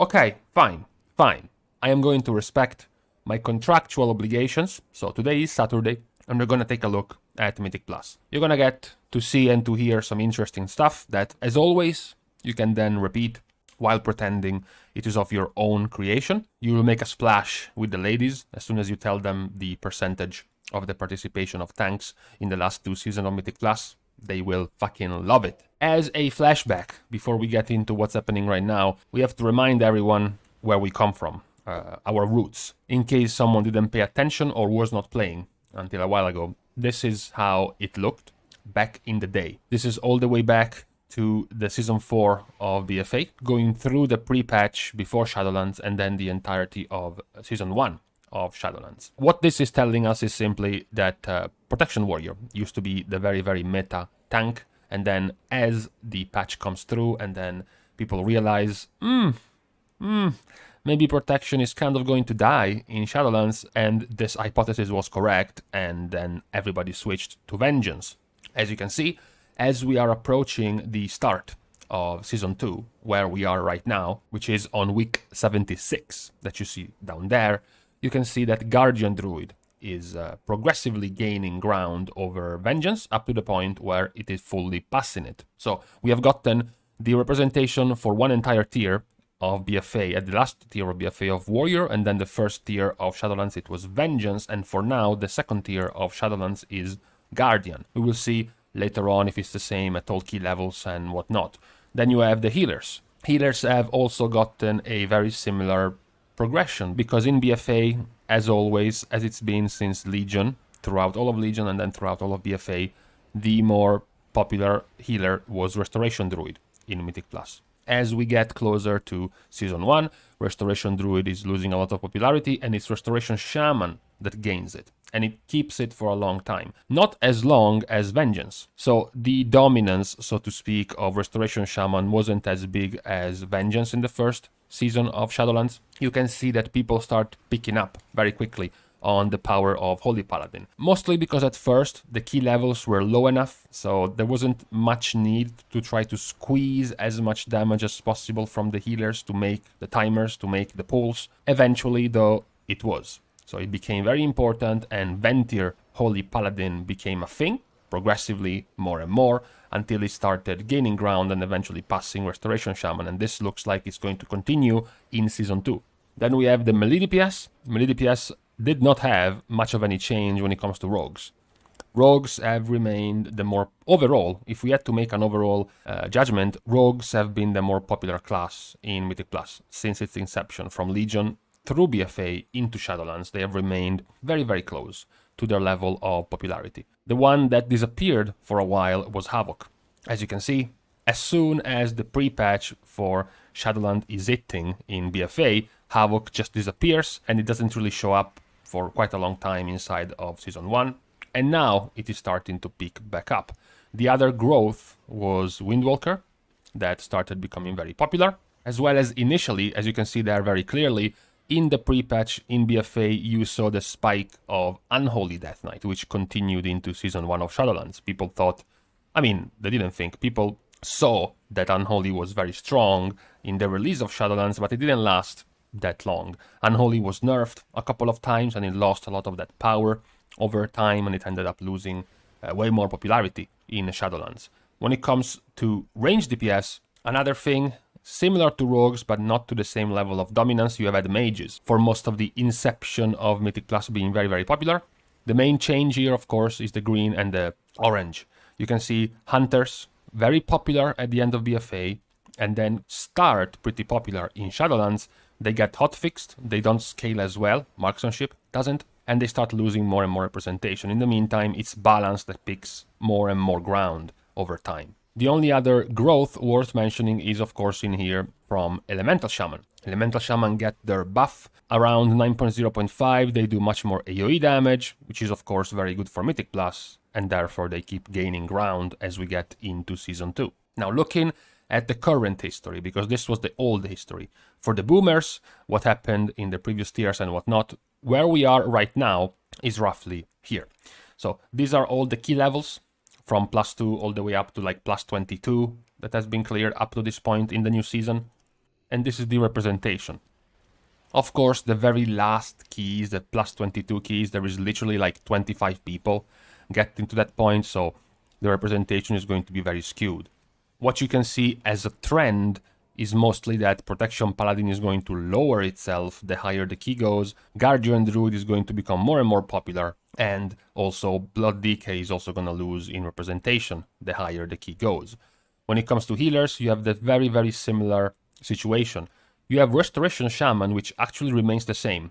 Okay, fine, fine. I am going to respect my contractual obligations. So today is Saturday, and we're gonna take a look at Mythic Plus. You're gonna get to see and to hear some interesting stuff that, as always, you can then repeat while pretending it is of your own creation. You will make a splash with the ladies as soon as you tell them the percentage of the participation of tanks in the last 2 seasons of Mythic Plus. They will fucking love it. As a flashback, before we get into what's happening right now, we have to remind everyone where we come from, our roots. In case someone didn't pay attention or was not playing until a while ago, this is how it looked back in the day. This is all the way back to the Season 4 of BFA, going through the pre-patch before Shadowlands and then the entirety of Season 1 of Shadowlands. What this is telling us is simply that Protection Warrior used to be the very, very meta tank, and then as the patch comes through and then people realize, maybe Protection is kind of going to die in Shadowlands, and this hypothesis was correct, and then everybody switched to Vengeance. As you can see, as we are approaching the start of Season 2, where we are right now, which is on week 76 that you see down there, you can see that Guardian Druid is progressively gaining ground over Vengeance up to the point where it is fully passing it. So we have gotten the representation for one entire tier of BFA, at the last tier of BFA of Warrior, and then the first tier of Shadowlands it was Vengeance, and for now the second tier of Shadowlands is Guardian. We will see later on if it's the same at all key levels and whatnot. Then you have the healers. Healers have also gotten a very similar progression, because in BFA, as always, as it's been since Legion, throughout all of Legion and then throughout all of BFA, the more popular healer was Restoration Druid in Mythic Plus. As we get closer to Season 1, Restoration Druid is losing a lot of popularity, and it's Restoration Shaman that gains it. And it keeps it for a long time. Not as long as Vengeance. So the dominance, so to speak, of Restoration Shaman wasn't as big as Vengeance in the first season of Shadowlands. You can see that people start picking up very quickly on the power of Holy Paladin. Mostly because at first the key levels were low enough, so there wasn't much need to try to squeeze as much damage as possible from the healers to make the timers, to make the pulls. Eventually, though, it was. So it became very important, and Ventir Holy Paladin became a thing, progressively more and more, until it started gaining ground and eventually passing Restoration Shaman, and this looks like it's going to continue in Season 2. Then we have the melee DPS. Melee DPS did not have much of any change when it comes to rogues. Rogues have remained the more, overall, if we had to make an overall judgment, rogues have been the more popular class in Mythic Plus since its inception. From Legion through BFA into Shadowlands, they have remained very, very close to their level of popularity. The one that disappeared for a while was Havoc. As you can see, as soon as the pre-patch for Shadowlands is hitting in BFA, Havoc just disappears, and it doesn't really show up for quite a long time inside of Season 1, and now it is starting to pick back up. The other growth was Windwalker, that started becoming very popular, as well as initially, as you can see there very clearly, in the pre-patch in BFA, you saw the spike of Unholy Death Knight, which continued into Season 1 of Shadowlands. People thought, I mean, they didn't think, people saw that Unholy was very strong in the release of Shadowlands, but it didn't last that long. Unholy was nerfed a couple of times, and it lost a lot of that power over time, and it ended up losing way more popularity in Shadowlands. When it comes to range DPS, another thing similar to rogues, but not to the same level of dominance, you have had mages. For most of the inception of Mythic Plus being very, very popular. The main change here, of course, is the green and the orange. You can see hunters, very popular at the end of BFA, and then start pretty popular in Shadowlands. They get hotfixed, they don't scale as well, marksmanship doesn't, and they start losing more and more representation. In the meantime, it's balance that picks more and more ground over time. The only other growth worth mentioning is, of course, in here from Elemental Shaman. Elemental Shaman get their buff around 9.0.5, they do much more AoE damage, which is of course very good for Mythic Plus, and therefore they keep gaining ground as we get into Season 2. Now looking at the current history, because this was the old history. For the boomers, what happened in the previous tiers and whatnot, where we are right now is roughly here. So these are all the key levels, from +2 all the way up to like +22 that has been cleared up to this point in the new season. and this is the representation. Of course, the very last keys, the plus 22 keys, there is literally like 25 people getting to that point, so the representation is going to be very skewed. What you can see as a trend is mostly that Protection Paladin is going to lower itself the higher the key goes, Guardian Druid is going to become more and more popular, and also Blood Decay is also going to lose in representation the higher the key goes. When it comes to healers, you have the very, very similar situation. You have Restoration Shaman, which actually remains the same.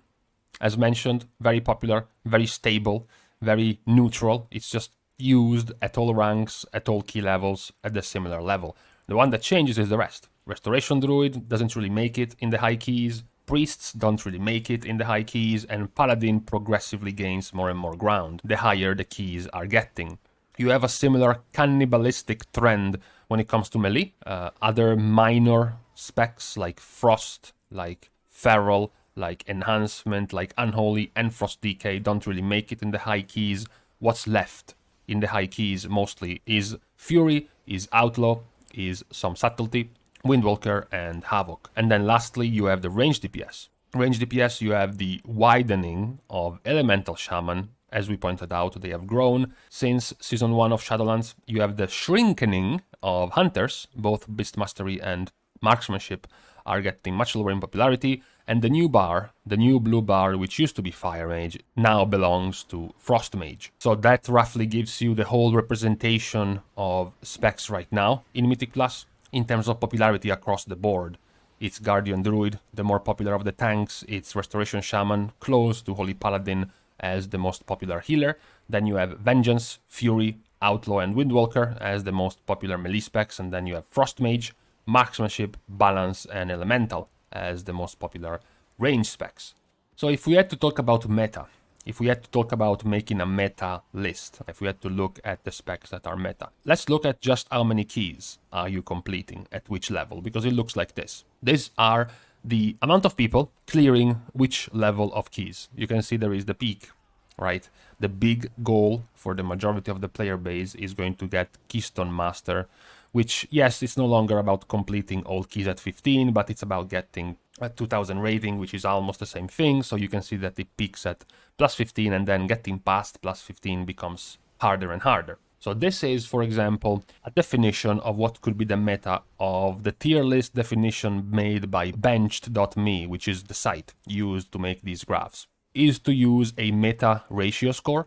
As mentioned, very popular, very stable, very neutral. It's just used at all ranks, at all key levels, at a similar level. The one that changes is the rest. Restoration Druid doesn't really make it in the high keys, Priests don't really make it in the high keys, and Paladin progressively gains more and more ground the higher the keys are getting. You have a similar cannibalistic trend when it comes to melee. Other minor specs like Frost, like Feral, like Enhancement, like Unholy, and Frost Decay don't really make it in the high keys. What's left in the high keys mostly is Fury, is Outlaw, is some Subtlety, Windwalker, and Havoc. And then lastly, you have the range DPS. Range DPS, you have the widening of Elemental Shaman. As we pointed out, they have grown since Season 1 of Shadowlands. You have the shrinking of Hunters, both Beast Mastery and Marksmanship are getting much lower in popularity, and the new bar, the new blue bar, which used to be Fire Mage, now belongs to Frost Mage. So that roughly gives you the whole representation of specs right now in Mythic Plus in terms of popularity across the board. It's Guardian Druid, the more popular of the tanks. It's Restoration Shaman, close to Holy Paladin as the most popular healer. Then you have Vengeance, Fury, Outlaw, and Windwalker as the most popular melee specs. And then you have Frost Mage, Marksmanship, Balance, and Elemental as the most popular range specs. So if we had to talk about meta, if we had to talk about making a meta list, if we had to look at the specs that are meta, let's look at just how many keys are you completing at which level, because it looks like this. These are the amount of people clearing which level of keys. You can see there is the peak, right? The big goal for the majority of the player base is going to get Keystone Master, which, yes, it's no longer about completing all keys at 15, but it's about getting a 2000 rating, which is almost the same thing. So you can see that it peaks at plus 15, and then getting past plus 15 becomes harder and harder. So this is, for example, a definition of what could be the meta of the tier list definition made by benched.me, which is the site used to make these graphs, is to use a meta ratio score,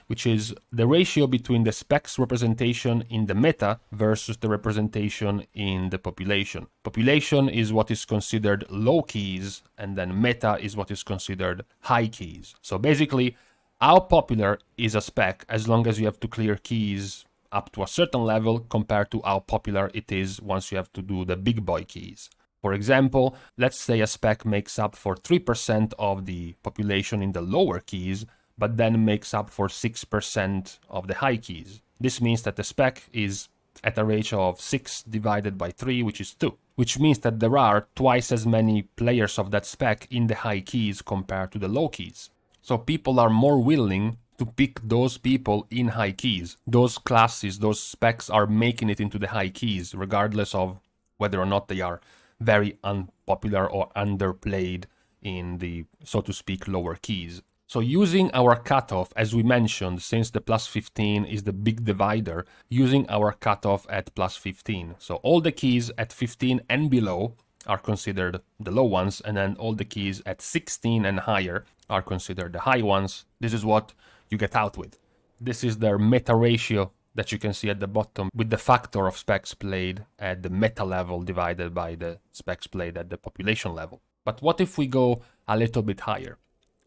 which is the ratio between the specs representation in the meta versus the representation in the population. Population is what is considered low keys, and then meta is what is considered high keys. So basically, how popular is a spec as long as you have to clear keys up to a certain level compared to how popular it is once you have to do the big boy keys. For example, let's say a spec makes up for 3% of the population in the lower keys, but then makes up for 6% of the high keys. This means that the spec is at a ratio of 6 divided by 3, which is 2, which means that there are twice as many players of that spec in the high keys compared to the low keys. So people are more willing to pick those people in high keys. Those classes, those specs are making it into the high keys, regardless of whether or not they are very unpopular or underplayed in the, so to speak, lower keys. So using our cutoff, as we mentioned, since the plus 15 is the big divider, using our cutoff at plus 15. So all the keys at 15 and below are considered the low ones, and then all the keys at 16 and higher are considered the high ones. This is what you get out with. This is their meta ratio that you can see at the bottom, with the factor of specs played at the meta level divided by the specs played at the population level. But what if we go a little bit higher?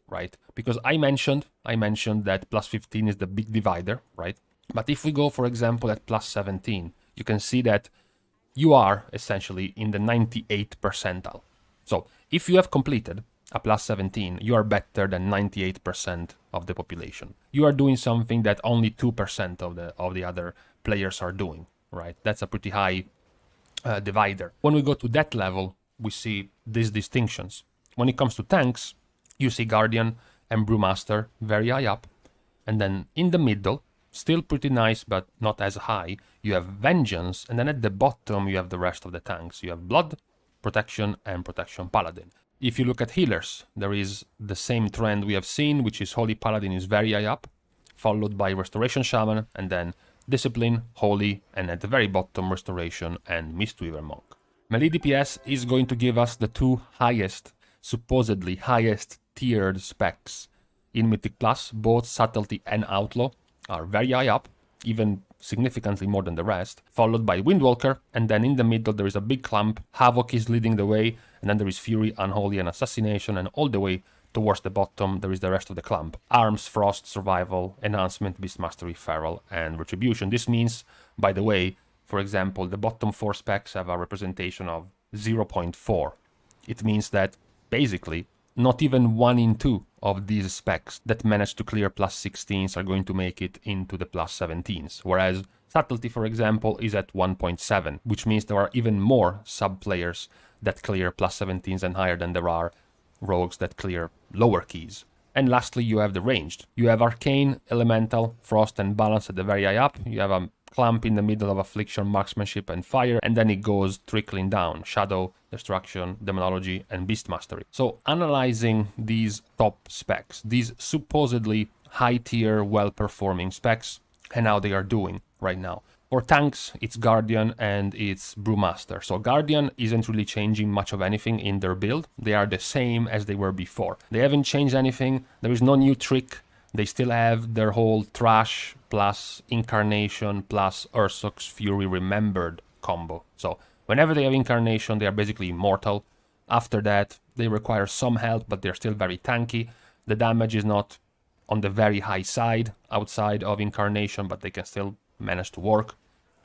Right? Because I mentioned that plus 15 is the big divider, right? But if we go, for example, at plus 17, you can see that you are essentially in the 98th percentile. So if you have completed a plus 17, you are better than 98% of the population. You are doing something that only 2% of the other players are doing, right? That's a pretty high divider. When we go to that level, we see these distinctions. When it comes to tanks, you see Guardian and Brewmaster very high up. And then in the middle, still pretty nice, but not as high, you have Vengeance. And then at the bottom, you have the rest of the tanks. You have Blood, Protection and Protection Paladin. If you look at healers, there is the same trend we have seen, which is Holy Paladin is very high up, followed by Restoration Shaman, and then Discipline, Holy, and at the very bottom, Restoration and Mistweaver Monk. Melee DPS is going to give us the two highest, supposedly highest tiered specs in Mythic Plus. Both Subtlety and Outlaw are very high up, even significantly more than the rest, followed by Windwalker, and then in the middle there is a big clump. Havoc is leading the way, and then there is Fury, Unholy, and Assassination, and all the way towards the bottom there is the rest of the clump. Arms, Frost, Survival, Enhancement, Beast Mastery, Feral, and Retribution. This means, by the way, for example, the bottom 4 specs have a representation of 0.4. It means that, basically, not even 1 in 2 of these specs that manage to clear plus 16s are going to make it into the plus 17s, whereas Subtlety, for example, is at 1.7, which means there are even more sub-players that clear plus 17s and higher than there are rogues that clear lower keys. And lastly, you have the ranged. You have Arcane, Elemental, Frost, and Balance at the very high up. You have a clump in the middle of Affliction, Marksmanship, and Fire, and then it goes trickling down. Shadow, Destruction, Demonology, and Beast Mastery. So analyzing these top specs, these supposedly high-tier, well-performing specs, and how they are doing right now. For tanks, it's Guardian and it's Brewmaster. So Guardian isn't really changing much of anything in their build. They are the same as they were before. They haven't changed anything. There is no new trick. They still have their whole Trash plus Incarnation plus Ursoc's Fury Remembered combo. So whenever they have Incarnation, they are basically immortal. After that, they require some help, but they're still very tanky. The damage is not on the very high side outside of Incarnation, but they can still manage to work.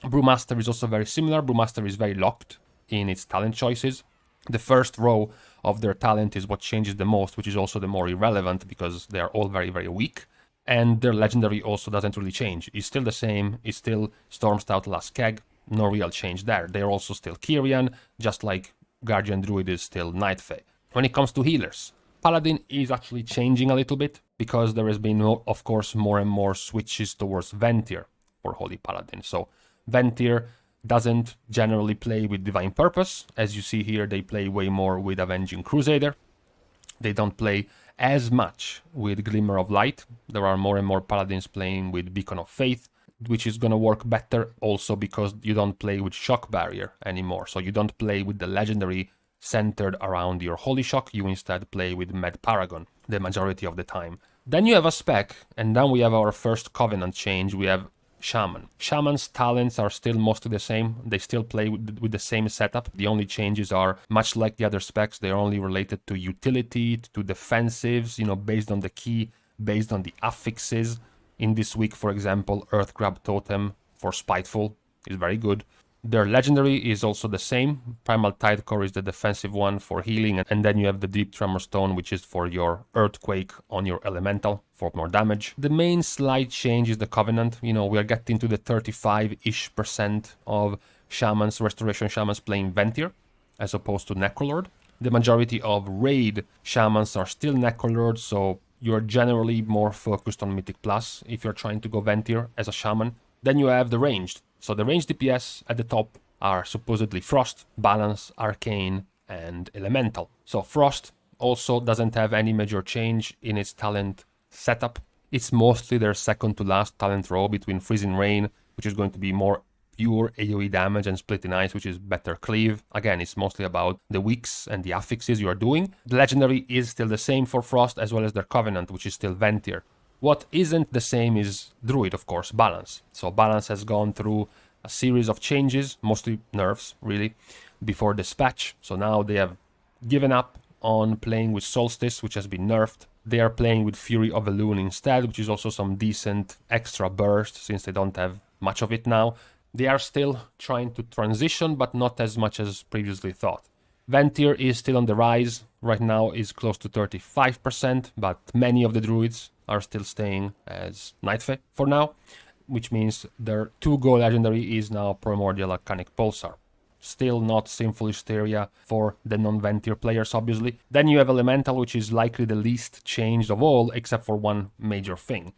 Brewmaster is also very similar. Brewmaster is very locked in its talent choices. The first row of their talent is what changes the most, which is also the more irrelevant because they are all very, very weak. And their legendary also doesn't really change. It's still the same. It's still Stormstout, Last Keg. No real change there. They're also still Kyrian, just like Guardian Druid is still Night Fae. When it comes to healers, Paladin is actually changing a little bit because there has been, of course, more and more switches towards Ventir for Holy Paladin. So Ventir doesn't generally play with Divine Purpose. As you see here, they play way more with Avenging Crusader. They don't play as much with Glimmer of Light. There are more and more Paladins playing with Beacon of Faith, which is going to work better also because you don't play with Shock Barrier anymore. So you don't play with the legendary centered around your Holy Shock. You instead play with Med Paragon the majority of the time. Then you have a spec, and then we have our first Covenant change. We have Shaman. Shaman's talents are still mostly the same. They still play with the same setup. The only changes are, much like the other specs, they're only related to utility, to defensives, based on the key, based on the affixes. In this week, for example, Earthgrab Totem for Spiteful is very good. Their legendary is also the same. Primal Tidecore is the defensive one for healing, and then you have the Deep Tremor Stone, which is for your Earthquake on your Elemental for more damage. The main slight change is the Covenant. We are getting to the 35-ish% of Shamans, Restoration Shamans playing Ventir, as opposed to Necrolord. The majority of Raid Shamans are still Necrolord, so you're generally more focused on Mythic Plus if you're trying to go Ventir as a Shaman. Then you have the ranged. So the ranged DPS at the top are supposedly Frost, Balance, Arcane, and Elemental. So Frost also doesn't have any major change in its talent setup. It's mostly their second to last talent row between Freezing Rain, which is going to be more pure AoE damage, and Splitting Ice, which is better cleave. Again, it's mostly about the weaks and the affixes you are doing. The legendary is still the same for Frost, as well as their Covenant, which is still Ventir. What isn't the same is Druid, of course, Balance. So Balance has gone through a series of changes, mostly nerfs, really, before this patch. So now they have given up on playing with Solstice, which has been nerfed. They are playing with Fury of Elune instead, which is also some decent extra burst, since they don't have much of it now. They are still trying to transition, but not as much as previously thought. Ventir is still on the rise. Right now is close to 35%, but many of the Druids are still staying as Night Fae for now, which means their 2-go legendary is now Primordial Arcanic Pulsar. Still not Sinful Hysteria for the non-Ventir players, obviously. Then you have Elemental, which is likely the least changed of all, except for one major thing.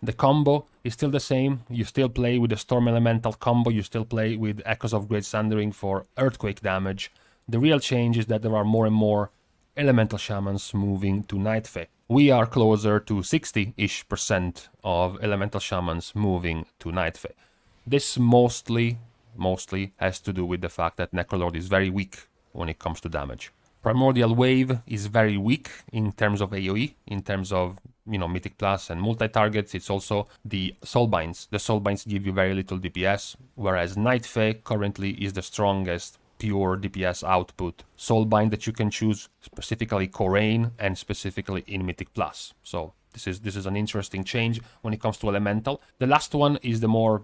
The combo is still the same. You still play with the Storm Elemental combo. You still play with Echoes of Great Sundering for Earthquake damage. The real change is that there are more and more elemental shamans moving to Night Fae. We are closer to 60-ish% of elemental shamans moving to Night Fae. This mostly has to do with the fact that Necrolord is very weak when it comes to damage. Primordial Wave is very weak in terms of AoE, in terms of, Mythic Plus and multi-targets. It's also the Soulbinds. The Soulbinds give you very little DPS, whereas Night Fae currently is the strongest pure DPS output Soulbind that you can choose, specifically Corraine and specifically in Mythic Plus. So this is an interesting change when it comes to Elemental. The last one is the more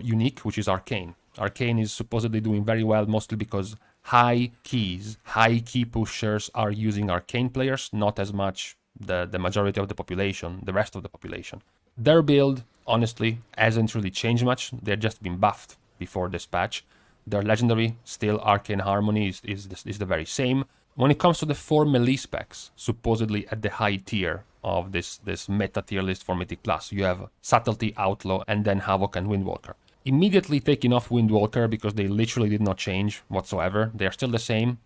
unique, which is Arcane. Arcane is supposedly doing very well, mostly because high key pushers are using Arcane players, not as much the majority of the population, the rest of the population. Their build, honestly, hasn't really changed much. They've just been buffed before this patch. Their legendary, still Arcane Harmony, is the very same. When it comes to the 4 melee specs, supposedly at the high tier of this meta tier list for Mythic Plus, you have Subtlety, Outlaw, and then Havoc and Windwalker. Immediately taking off Windwalker because they literally did not change whatsoever. They are still the same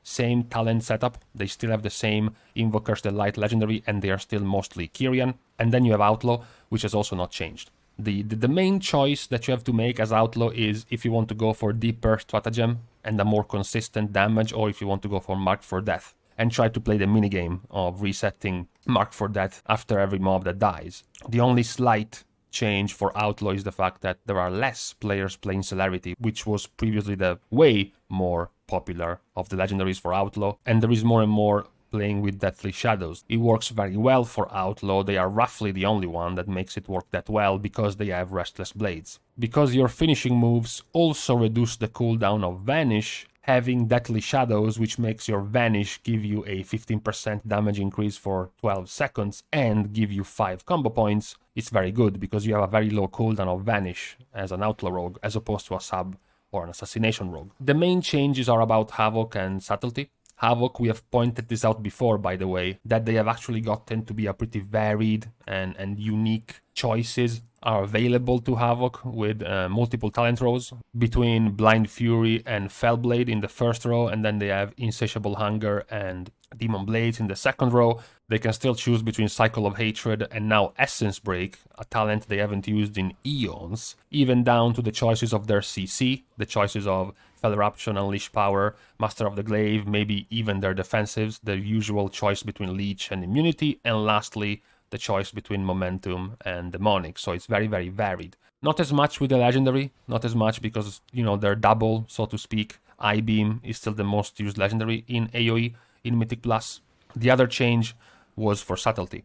talent setup. They still have the same Invokers, the light legendary, and they are still mostly Kyrian. And then you have Outlaw, which has also not changed. The main choice that you have to make as Outlaw is if you want to go for deeper stratagem and a more consistent damage, or if you want to go for Mark for Death and try to play the minigame of resetting Mark for Death after every mob that dies. The only slight change for Outlaw is the fact that there are less players playing Celerity, which was previously the way more popular of the legendaries for Outlaw, and there is more and more playing with Deathly Shadows. It works very well for Outlaw. They are roughly the only one that makes it work that well because they have Restless Blades. Because your finishing moves also reduce the cooldown of Vanish, having Deathly Shadows, which makes your Vanish give you a 15% damage increase for 12 seconds and give you 5 combo points, it's very good because you have a very low cooldown of Vanish as an Outlaw rogue as opposed to a sub or an assassination rogue. The main changes are about Havoc and Subtlety. Havoc, we have pointed this out before, by the way, that they have actually gotten to be a pretty varied and unique choices are available to Havoc with multiple talent rows between Blind Fury and Fellblade in the first row, and then they have Insatiable Hunger and Demon Blades in the second row. They can still choose between Cycle of Hatred and now Essence Break, a talent they haven't used in eons, even down to the choices of their CC, the choices of Fell Eruption, Unleash Power, Master of the Glaive, maybe even their defensives, the usual choice between Leech and Immunity, and lastly, the choice between Momentum and Demonic. So it's very, very varied. Not as much with the Legendary, not as much because, they're double, so to speak. I-Beam is still the most used Legendary in AoE, in Mythic Plus. The other change was for Subtlety.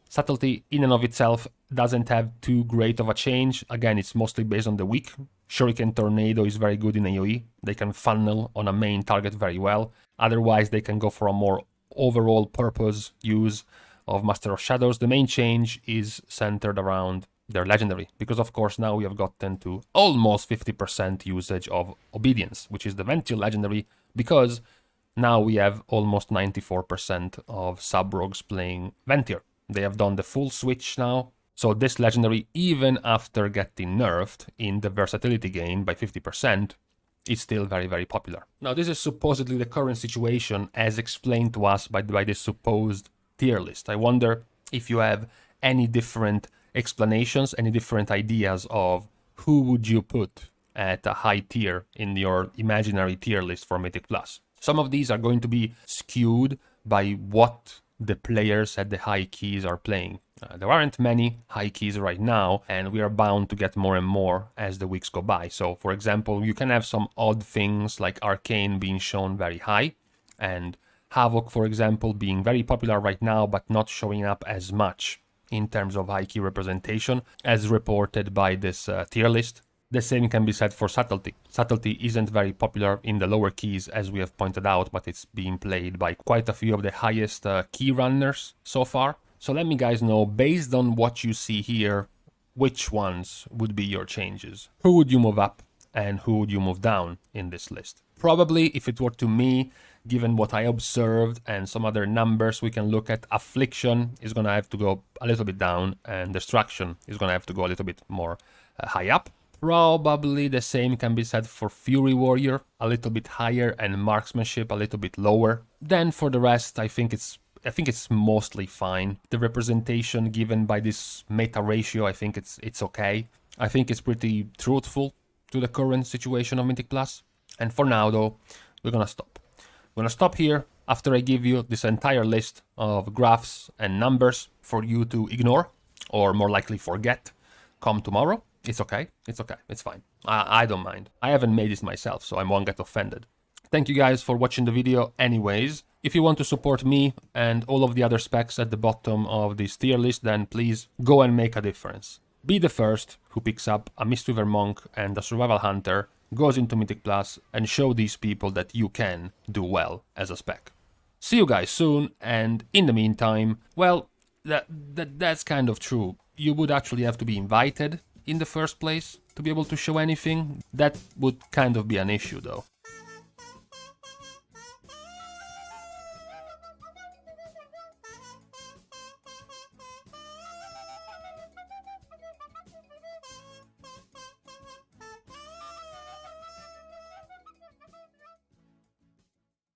Subtlety in and of itself doesn't have too great of a change. Again, it's mostly based on the weak. Shuriken Tornado is very good in AoE. They can funnel on a main target very well. Otherwise, they can go for a more overall purpose use of Master of Shadows. The main change is centered around their legendary, because of course now we have gotten to almost 50% usage of Obedience, which is the Ventile legendary, because now we have almost 94% of sub-rogues playing Ventier. They have done the full switch now, so this legendary, even after getting nerfed in the versatility gain by 50%, is still very, very popular. Now this is supposedly the current situation as explained to us by this supposed tier list. I wonder if you have any different explanations, any different ideas of who would you put at a high tier in your imaginary tier list for Mythic Plus. Some of these are going to be skewed by what the players at the high keys are playing. There aren't many high keys right now, and we are bound to get more and more as the weeks go by. So, for example, you can have some odd things like Arcane being shown very high, and Havoc, for example, being very popular right now, but not showing up as much in terms of high key representation, as reported by this tier list. The same can be said for Subtlety. Subtlety isn't very popular in the lower keys, as we have pointed out, but it's being played by quite a few of the highest key runners so far. So let me guys know, based on what you see here, which ones would be your changes? Who would you move up and who would you move down in this list? Probably, if it were to me, given what I observed and some other numbers, we can look at Affliction is going to have to go a little bit down and Destruction is going to have to go a little bit more high up. Probably the same can be said for Fury Warrior, a little bit higher, and Marksmanship a little bit lower. Then for the rest, I think it's mostly fine. The representation given by this meta ratio, I think it's okay. I think it's pretty truthful to the current situation of Mythic Plus. And for now though, we're gonna stop. We're gonna stop here after I give you this entire list of graphs and numbers for you to ignore, or more likely forget, come tomorrow. It's okay, it's fine. I don't mind. I haven't made this myself, so I won't get offended. Thank you guys for watching the video anyways. If you want to support me and all of the other specs at the bottom of this tier list, then please go and make a difference. Be the first who picks up a Mistweaver Monk and a Survival Hunter, goes into Mythic Plus, and show these people that you can do well as a spec. See you guys soon, and in the meantime, well, that's kind of true. You would actually have to be invited in the first place to be able to show anything. That would kind of be an issue though.